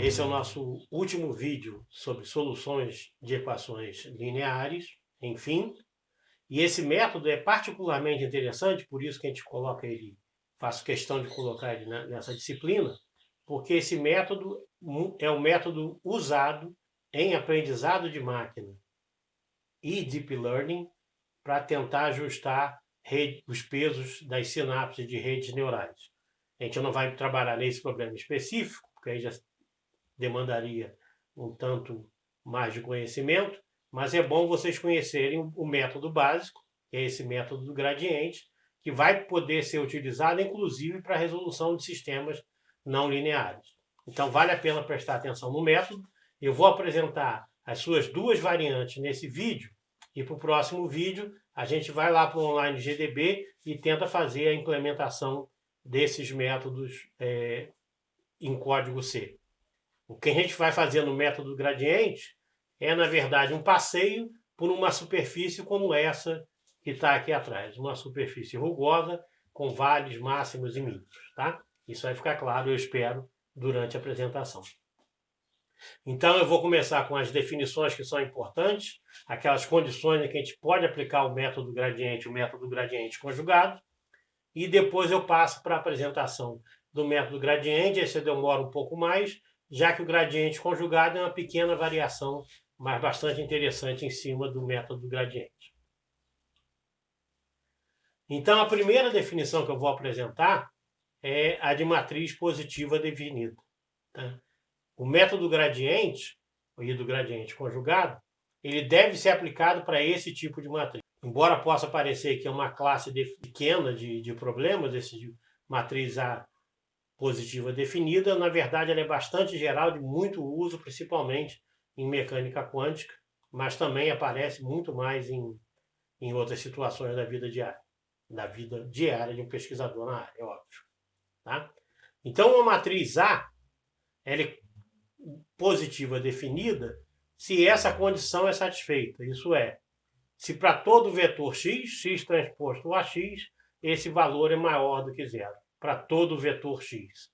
Esse é o nosso último vídeo sobre soluções de equações lineares, enfim. E esse método é particularmente interessante, por isso que a gente coloca ele, faço questão de colocar ele nessa disciplina, porque esse método é o método usado em aprendizado de máquina e deep learning para tentar ajustar os pesos das sinapses de redes neurais. A gente não vai trabalhar nesse problema específico, porque aí já demandaria um tanto mais de conhecimento, mas é bom vocês conhecerem o método básico, que é esse método do gradiente, que vai poder ser utilizado, inclusive, para a resolução de sistemas não lineares. Então, vale a pena prestar atenção no método. Eu vou apresentar as suas duas variantes nesse vídeo, e para o próximo vídeo a gente vai lá para o Online GDB e tenta fazer a implementação desses métodos em código C. O que a gente vai fazer no método gradiente é, na verdade, um passeio por uma superfície como essa que está aqui atrás. Uma superfície rugosa com vales máximos e mínimos. Tá? Isso vai ficar claro, eu espero, durante a apresentação. Então, eu vou começar com as definições que são importantes, aquelas condições em que a gente pode aplicar o método gradiente conjugado, e depois eu passo para a apresentação do método gradiente. Esse demora um pouco mais, já que o gradiente conjugado é uma pequena variação, mas bastante interessante em cima do método gradiente. Então, a primeira definição que eu vou apresentar é a de matriz positiva definida. Tá? O método gradiente, e do gradiente conjugado, ele deve ser aplicado para esse tipo de matriz. Embora possa parecer que é uma classe pequena de problemas, esse de matriz A positiva definida, na verdade ela é bastante geral, de muito uso, principalmente em mecânica quântica, mas também aparece muito mais em outras situações da vida diária de um pesquisador na área, é óbvio. Tá? Então, uma matriz A, ela é positiva definida se essa condição é satisfeita, isso é, se para todo vetor x, x transposto a x, esse valor é maior do que zero, para todo vetor x.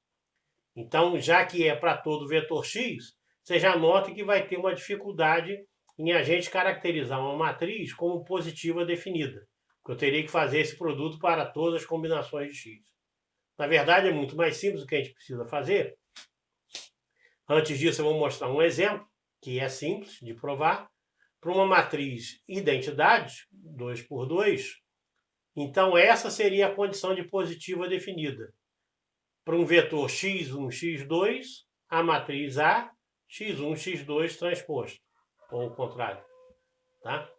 Então, já que é para todo vetor x, você já nota que vai ter uma dificuldade em a gente caracterizar uma matriz como positiva definida, porque eu teria que fazer esse produto para todas as combinações de x. Na verdade, é muito mais simples o que a gente precisa fazer. Antes disso, eu vou mostrar um exemplo, que é simples de provar, para uma matriz identidade, 2 por 2. Então, essa seria a condição de positiva definida. Para um vetor x1, x2, a matriz A, x1, x2 transposto, ou o contrário. Tá?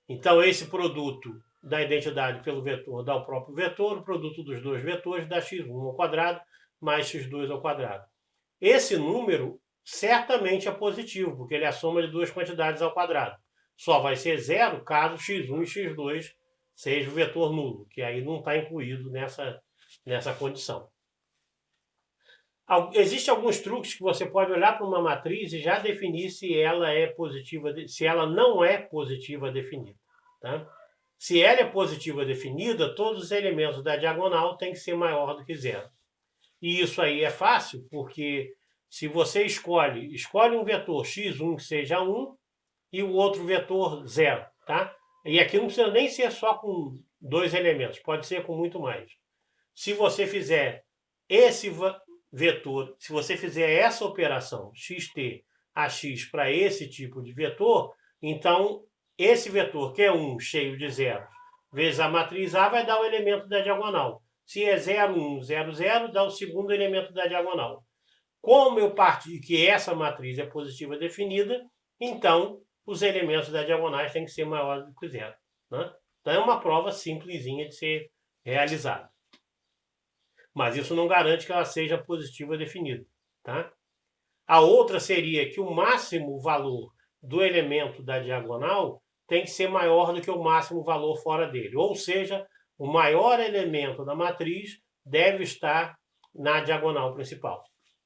Então, esse produto da identidade pelo vetor dá o próprio vetor, o produto dos dois vetores dá x1 ao quadrado mais x2 ao quadrado. Esse número certamente é positivo, porque ele é a soma de duas quantidades ao quadrado. Só vai ser zero caso x1 e x2 seja o vetor nulo, que aí não está incluído nessa condição. Existem alguns truques que você pode olhar para uma matriz e já definir se ela é positiva, se ela não é positiva definida. Tá? Se ela é positiva definida, todos os elementos da diagonal têm que ser maior do que zero. E isso aí é fácil, porque se você escolhe um vetor x1 que seja 1 e o outro vetor 0, tá? E aqui não precisa nem ser só com dois elementos, pode ser com muito mais. Se você fizer esse vetor, se você fizer essa operação xt a x para esse tipo de vetor, então esse vetor, que é 1 cheio de zeros, vezes a matriz A, vai dar o elemento da diagonal. Se é 0, 1, 0, 0, dá o segundo elemento da diagonal. Como eu parti que essa matriz é positiva definida, então os elementos da diagonais têm que ser maiores do que zero. Né? Então é uma prova simplesinha de ser realizada. Mas isso não garante que ela seja positiva definida. Tá? A outra seria que o máximo valor do elemento da diagonal tem que ser maior do que o máximo valor fora dele. Ou seja, o maior elemento da matriz deve estar na diagonal principal.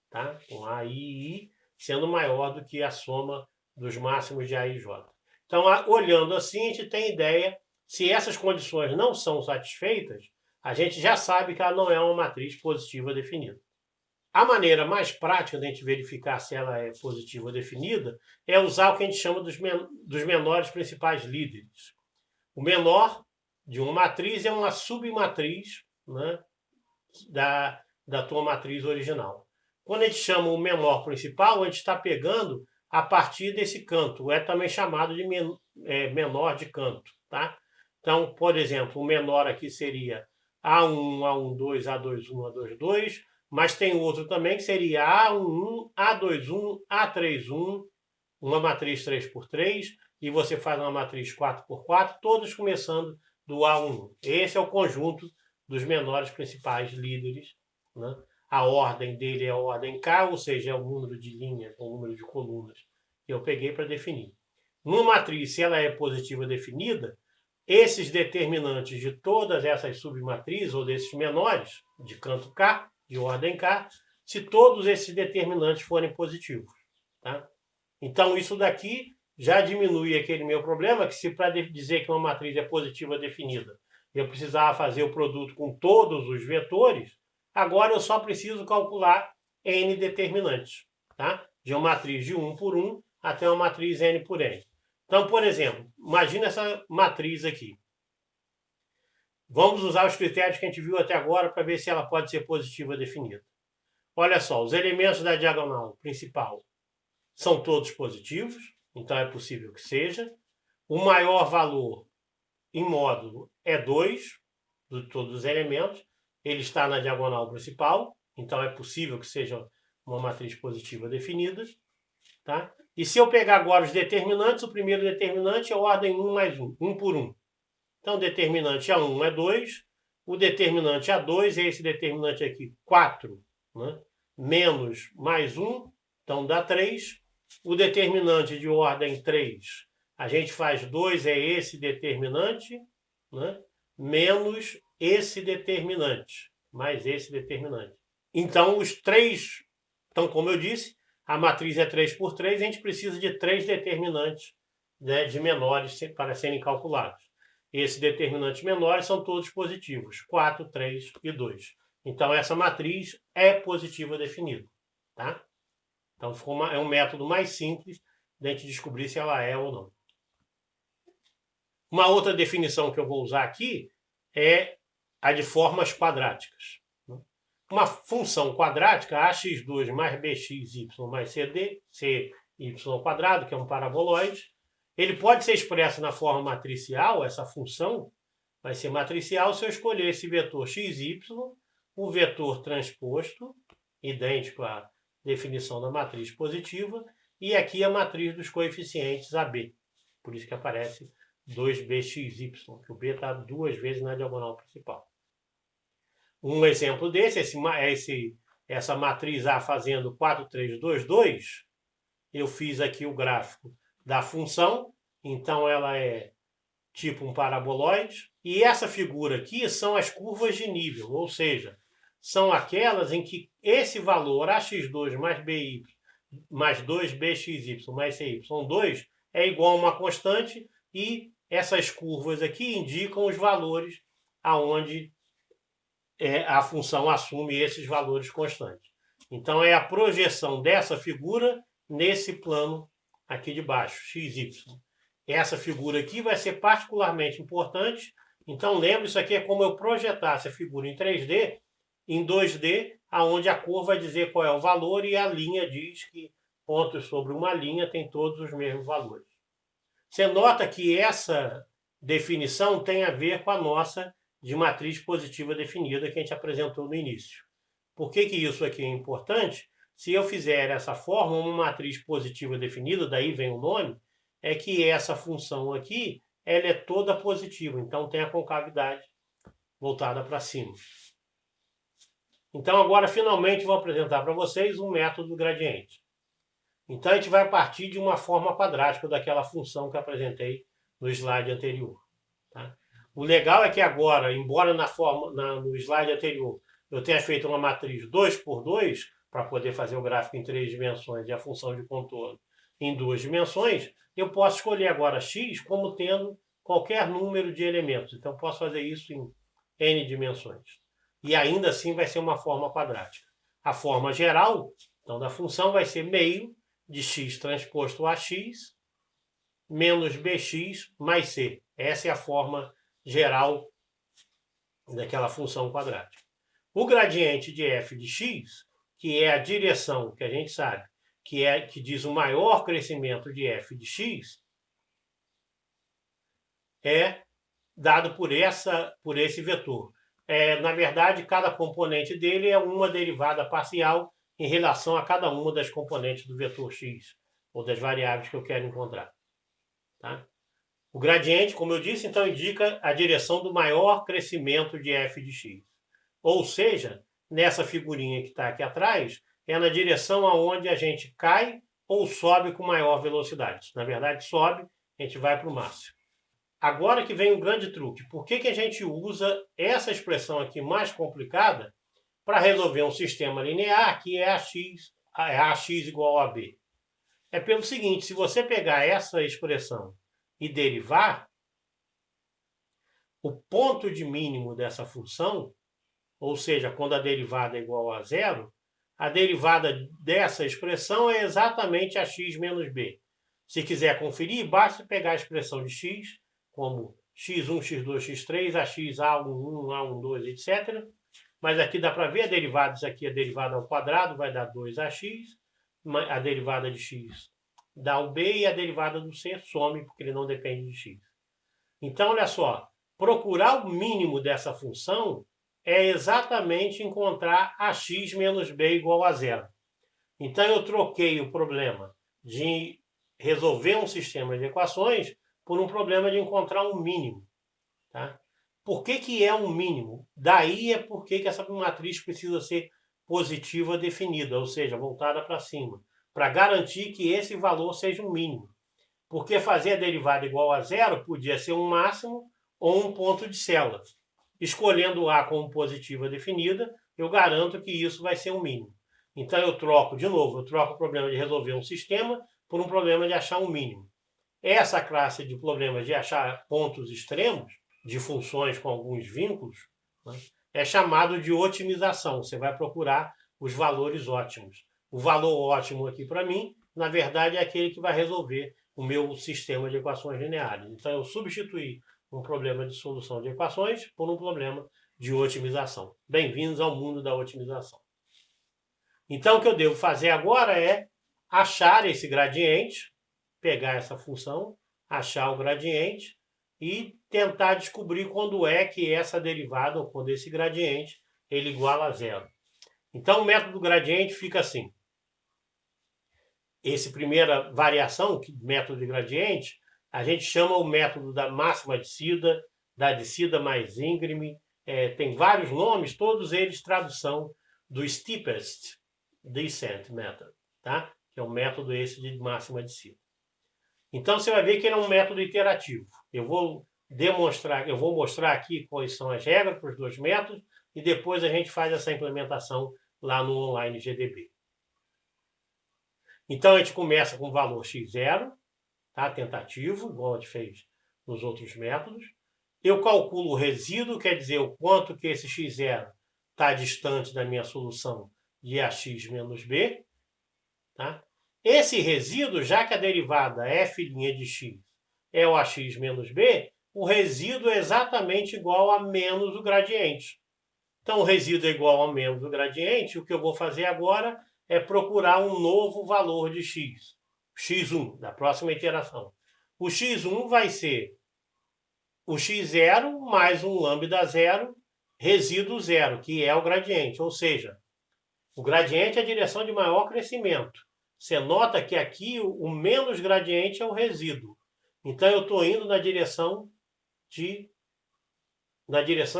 Tá? Com A e I sendo maior do que a soma dos máximos de A e J. Então, olhando assim, a gente tem ideia, se essas condições não são satisfeitas, a gente já sabe que ela não é uma matriz positiva definida. A maneira mais prática de a gente verificar se ela é positiva ou definida é usar o que a gente chama dos menores principais líderes. O menor de uma matriz é uma submatriz, né, da tua matriz original. Quando a gente chama o menor principal, a gente está pegando a partir desse canto. É também chamado de menor de canto. Tá? Então, por exemplo, o menor aqui seria A1, A12, A21, A22, mas tem outro também que seria A11, A21, A31, uma matriz 3x3, e você faz uma matriz 4x4, todos começando do A1. Esse é o conjunto dos menores principais líderes, né? A ordem dele é a ordem K, ou seja, é o número de linhas, o número de colunas que eu peguei para definir. Numa matriz, se ela é positiva definida, esses determinantes de todas essas submatrizes, ou desses menores, de canto K, de ordem K, se todos esses determinantes forem positivos. Tá? Então, isso daqui já diminui aquele meu problema, que se para dizer que uma matriz é positiva definida, eu precisava fazer o produto com todos os vetores, agora eu só preciso calcular n determinantes, tá? De uma matriz de 1 por 1 até uma matriz n por n. Então, por exemplo, imagina essa matriz aqui. Vamos usar os critérios que a gente viu até agora para ver se ela pode ser positiva definida. Olha só, os elementos da diagonal principal são todos positivos, então é possível que seja. O maior valor em módulo é 2 de todos os elementos. Ele está na diagonal principal, então é possível que seja uma matriz positiva definida. Tá? E se eu pegar agora os determinantes, o primeiro determinante é ordem 1 mais 1, 1 por 1. Então, o determinante A1 é 2, o determinante A2 é esse determinante aqui, 4, né? Menos mais 1, então dá 3. O determinante de ordem 3, a gente faz 2, é esse determinante, né? Menos esse determinante, mais esse determinante. Então, os 3, então, como eu disse, a matriz é 3 por 3, a gente precisa de 3 determinantes, né, de menores para serem calculados. Esses determinantes menores são todos positivos, 4, 3 e 2. Então, essa matriz é positiva definida. Tá? Então, é um método mais simples de a gente descobrir se ela é ou não. Uma outra definição que eu vou usar aqui é a de formas quadráticas. Uma função quadrática, ax2 mais bxy mais cd, cy quadrado, que é um paraboloide, ele pode ser expresso na forma matricial, essa função vai ser matricial se eu escolher esse vetor xy, o vetor transposto, idêntico à definição da matriz positiva, e aqui a matriz dos coeficientes AB. Por isso que aparece 2bxy, que o B está 2 vezes na diagonal principal. Um exemplo desse é essa matriz A fazendo 4, 3, 2, 2. Eu fiz aqui o gráfico da função, então ela é tipo um paraboloide. E essa figura aqui são as curvas de nível, ou seja, são aquelas em que esse valor ax2 mais by mais 2bxy mais cy2 é igual a uma constante, e essas curvas aqui indicam os valores aonde a função assume esses valores constantes. Então, é a projeção dessa figura nesse plano aqui de baixo, xy. Essa figura aqui vai ser particularmente importante. Então, lembre, isso aqui é como eu projetasse a figura em 3D, em 2D, aonde a cor vai dizer qual é o valor e a linha diz que pontos sobre uma linha tem todos os mesmos valores. Você nota que essa definição tem a ver com a nossa de matriz positiva definida que a gente apresentou no início. Por que isso aqui é importante? Se eu fizer essa forma, uma matriz positiva definida, daí vem o nome, é que essa função aqui, ela é toda positiva, então tem a concavidade voltada para cima. Então agora finalmente vou apresentar para vocês um método do gradiente. Então a gente vai partir de uma forma quadrática daquela função que apresentei no slide anterior. Tá? O legal é que agora, embora no slide anterior eu tenha feito uma matriz 2 por 2 para poder fazer o gráfico em 3 dimensões e a função de contorno em 2 dimensões, eu posso escolher agora x como tendo qualquer número de elementos. Então, eu posso fazer isso em n dimensões. E ainda assim vai ser uma forma quadrática. a forma geral, então, da função vai ser meio de x transposto a x menos bx mais c. Essa é a forma geral daquela função quadrática. O gradiente de f de x, que é a direção que a gente sabe, que diz o maior crescimento de f de x, é dado por esse vetor. Na verdade, cada componente dele é uma derivada parcial em relação a cada uma das componentes do vetor x, ou das variáveis que eu quero encontrar. Tá? O gradiente, como eu disse, então indica a direção do maior crescimento de f de x. Ou seja, nessa figurinha que está aqui atrás, é na direção aonde a gente cai ou sobe com maior velocidade. Na verdade, sobe, a gente vai para o máximo. Agora que vem um grande truque. Por que a gente usa essa expressão aqui mais complicada para resolver um sistema linear que é ax igual a b? É pelo seguinte, se você pegar essa expressão e derivar, o ponto de mínimo dessa função, ou seja, quando a derivada é igual a zero, a derivada dessa expressão é exatamente ax menos b. Se quiser conferir, basta pegar a expressão de x, como x1, x2, x3, ax, a11, a12, etc. Mas aqui dá para ver a derivada, isso aqui é a derivada ao quadrado, vai dar 2ax, a derivada de x dá o b e a derivada do c some, porque ele não depende de x. Então, olha só, procurar o mínimo dessa função é exatamente encontrar ax menos b igual a zero. Então, eu troquei o problema de resolver um sistema de equações por um problema de encontrar um mínimo. Tá? Por que é um mínimo? Daí é porque essa matriz precisa ser positiva definida, ou seja, voltada para cima, para garantir que esse valor seja um mínimo. Porque fazer a derivada igual a zero podia ser um máximo ou um ponto de célula. Escolhendo A como positiva definida, eu garanto que isso vai ser um mínimo. Então eu troco o problema de resolver um sistema por um problema de achar um mínimo. Essa classe de problemas de achar pontos extremos, de funções com alguns vínculos, né, é chamado de otimização. Você vai procurar os valores ótimos. O valor ótimo aqui para mim, na verdade, é aquele que vai resolver o meu sistema de equações lineares. Então eu substituí um problema de solução de equações por um problema de otimização. Bem-vindos ao mundo da otimização. Então o que eu devo fazer agora é achar esse gradiente, pegar essa função, achar o gradiente e tentar descobrir quando é que essa derivada, ou quando esse gradiente, ele iguala a zero. Então o método do gradiente fica assim. Essa primeira variação, método de gradiente, a gente chama o método da máxima descida, da descida mais íngreme, tem vários nomes, todos eles tradução do steepest descent method, tá? Que é o método esse de máxima descida. Então você vai ver que ele é um método iterativo. Eu vou mostrar aqui quais são as regras para os dois métodos e depois a gente faz essa implementação lá no online GDB. Então a gente começa com o valor x0, tá? Tentativo, igual a gente fez nos outros métodos. Eu calculo o resíduo, quer dizer, o quanto que esse x0 está distante da minha solução de ax menos b. Tá? Esse resíduo, já que a derivada f' de x é o ax menos b, o resíduo é exatamente igual a menos o gradiente. Então, o resíduo é igual a menos o gradiente. O que eu vou fazer agora é procurar um novo valor de x. x1, da próxima iteração. O x1 vai ser o x0 mais um lambda zero, resíduo zero, que é o gradiente. Ou seja, o gradiente é a direção de maior crescimento. Você nota que aqui o menos gradiente é o resíduo. Então eu estou indo na direção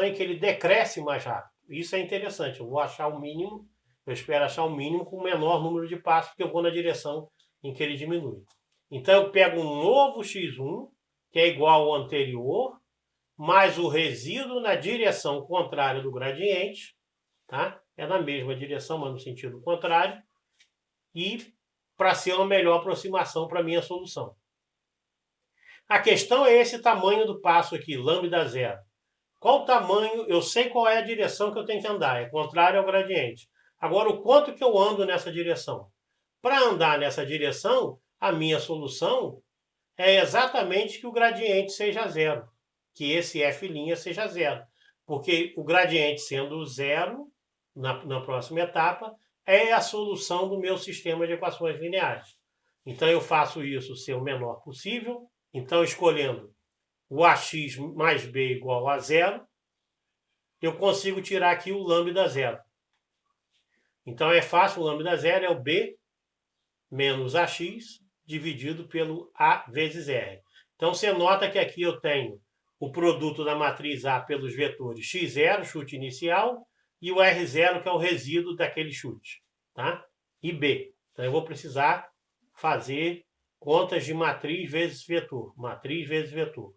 em que ele decresce mais rápido. Isso é interessante. Eu vou achar o mínimo, eu espero achar o mínimo com o menor número de passos, porque eu vou na direção em que ele diminui. Então eu pego um novo x1, que é igual ao anterior, mais o resíduo na direção contrária do gradiente, tá? É na mesma direção, mas no sentido contrário, e para ser uma melhor aproximação para a minha solução. A questão é esse tamanho do passo aqui, lambda zero. Qual o tamanho? Eu sei qual é a direção que eu tenho que andar, é contrário ao gradiente. Agora, o quanto que eu ando nessa direção? Para andar nessa direção, a minha solução é exatamente que o gradiente seja zero, que esse f' seja zero. Porque o gradiente sendo zero, na próxima etapa, é a solução do meu sistema de equações lineares. Então, eu faço isso ser o menor possível. Então, escolhendo o ax mais b igual a zero, eu consigo tirar aqui o lambda zero. Então, é fácil, o lambda zero é o b menos ax dividido pelo a vezes r. Então, você nota que aqui eu tenho o produto da matriz A pelos vetores x0, chute inicial, e o R0, que é o resíduo daquele chute, tá? E B. Então, eu vou precisar fazer contas de matriz vezes vetor. Matriz vezes vetor.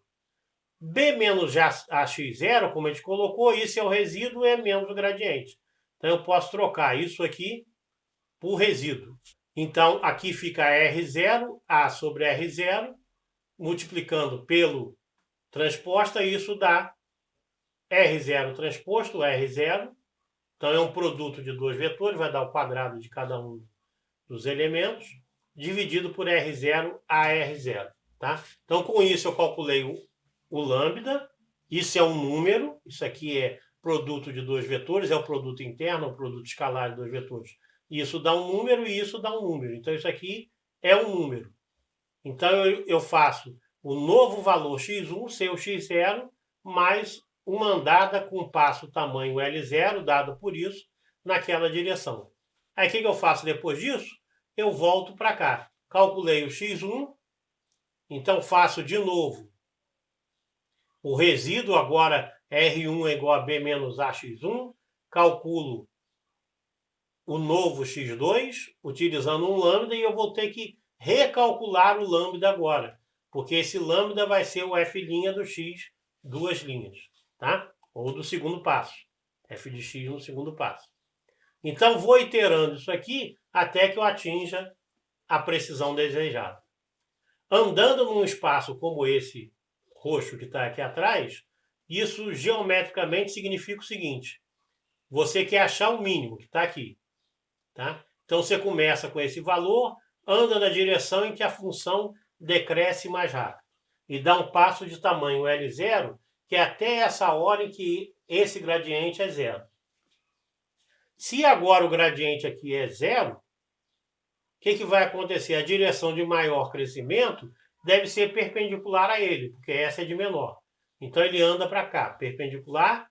B menos AX0, como a gente colocou, isso é o resíduo, é menos o gradiente. Então, eu posso trocar isso aqui por resíduo. Então, aqui fica R0, A sobre R0, multiplicando pelo transposta, isso dá R0 transposto, R0. Então, é um produto de dois vetores, vai dar o quadrado de cada um dos elementos, dividido por R0 a R0. Tá? Então, com isso, eu calculei o lambda. Isso é um número, isso aqui é produto de dois vetores, é o produto interno, o produto escalar de dois vetores. Isso dá um número e isso dá um número. Então, isso aqui é um número. Então, eu faço o novo valor x1 ser o x0 mais uma andada com passo tamanho L0, dado por isso, naquela direção. Aí, o que eu faço depois disso? Eu volto para cá. Calculei o x1, então faço de novo o resíduo, agora R1 é igual a B menos AX1, calculo o novo x2, utilizando um lambda, e eu vou ter que recalcular o lambda agora, porque esse lambda vai ser o f' do x, duas linhas, tá? Ou do segundo passo, f de x no segundo passo. Então, vou iterando isso aqui até que eu atinja a precisão desejada. Andando num espaço como esse roxo que está aqui atrás, isso geometricamente significa o seguinte: você quer achar o mínimo que está aqui. Tá? Então, você começa com esse valor, anda na direção em que a função decresce mais rápido. E dá um passo de tamanho L0, que é até essa hora em que esse gradiente é zero. Se agora o gradiente aqui é zero, o que vai acontecer? A direção de maior crescimento deve ser perpendicular a ele, porque essa é de menor. Então, ele anda para cá, perpendicular,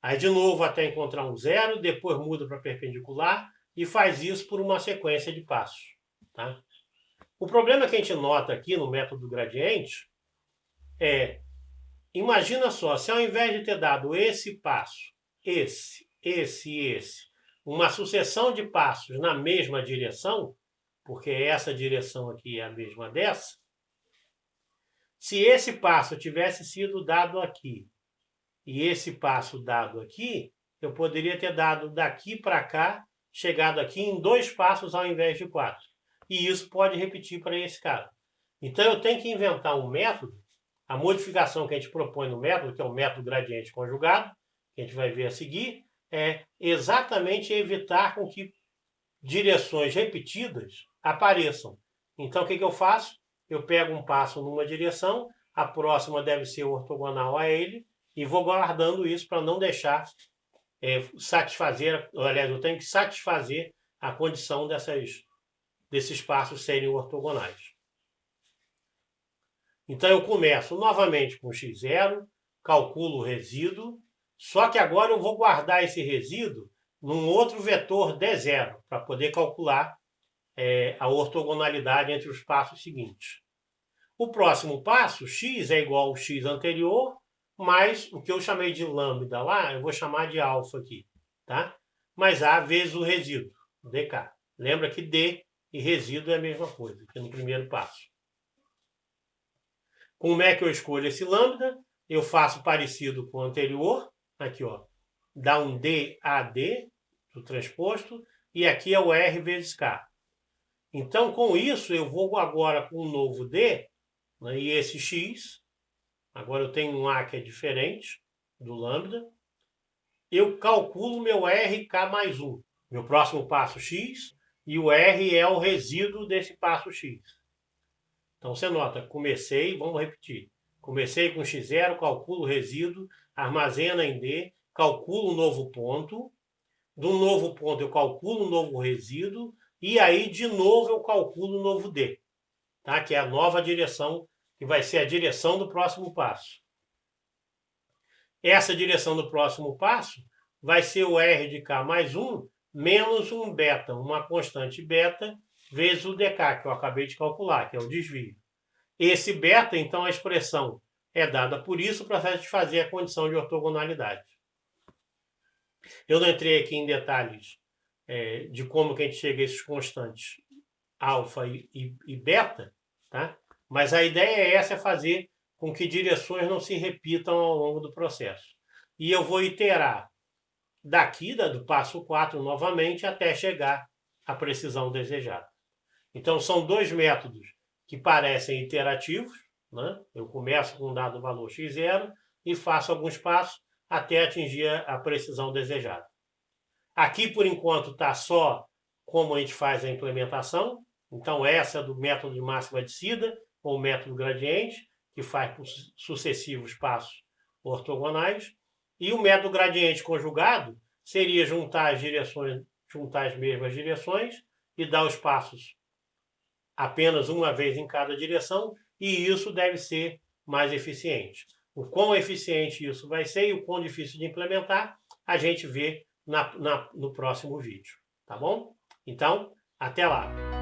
aí de novo até encontrar um zero, depois muda para perpendicular, e faz isso por uma sequência de passos. Tá? O problema que a gente nota aqui no método do gradiente é, imagina só, se ao invés de ter dado esse passo, esse, uma sucessão de passos na mesma direção, porque essa direção aqui é a mesma dessa, se esse passo tivesse sido dado aqui e esse passo dado aqui, eu poderia ter dado daqui para cá, chegado aqui em 2 passos ao invés de 4. E isso pode repetir para esse caso. Então, eu tenho que inventar um método, a modificação que a gente propõe no método, que é o método gradiente conjugado, que a gente vai ver a seguir, é exatamente evitar com que direções repetidas apareçam. Então, o que eu faço? Eu pego um passo numa direção, a próxima deve ser ortogonal a ele, e vou guardando isso para não deixar satisfazer, aliás, eu tenho que satisfazer a condição desses passos serem ortogonais. Então, eu começo novamente com x0, calculo o resíduo, só que agora eu vou guardar esse resíduo num outro vetor d0, para poder calcular a ortogonalidade entre os passos seguintes. O próximo passo, x é igual ao x anterior, mais o que eu chamei de lambda lá, eu vou chamar de alfa aqui, tá? Mais A vezes o resíduo, dk. Lembra que d e resíduo é a mesma coisa, que no primeiro passo. Como é que eu escolho esse lambda? Eu faço parecido com o anterior, aqui ó, dá um DAD, do transposto, e aqui é o R vezes K. Então, com isso, eu vou agora com um novo D, né, e esse X, agora eu tenho um A que é diferente do lambda, eu calculo meu RK mais 1, meu próximo passo x, e o R é o resíduo desse passo x. Então você nota, comecei, vamos repetir. Comecei com x0, calculo o resíduo, armazena em D, calculo um novo ponto. Do novo ponto eu calculo um novo resíduo, e aí de novo eu calculo um novo D, tá? Que é a nova direção, que vai ser a direção do próximo passo. Essa direção do próximo passo vai ser o R de K mais 1 menos um beta, uma constante beta, vezes o dk, que eu acabei de calcular, que é o desvio. Esse beta, então, a expressão é dada por isso para satisfazer a condição de ortogonalidade. Eu não entrei aqui em detalhes de como que a gente chega a esses constantes alfa e beta, tá? Mas a ideia é essa, é fazer com que direções não se repitam ao longo do processo. E eu vou iterar daqui, do passo 4, novamente, até chegar à precisão desejada. Então, são dois métodos que parecem iterativos, né? Eu começo com um dado valor x0 e faço alguns passos até atingir a precisão desejada. Aqui, por enquanto, está só como a gente faz a implementação. Então, essa é do método de máxima descida, ou método gradiente, que faz por sucessivos passos ortogonais. E o método gradiente conjugado seria juntar as direções, juntar as mesmas direções e dar os passos apenas uma vez em cada direção, e isso deve ser mais eficiente. O quão eficiente isso vai ser e o quão difícil de implementar, a gente vê no próximo vídeo, tá bom? Então, até lá!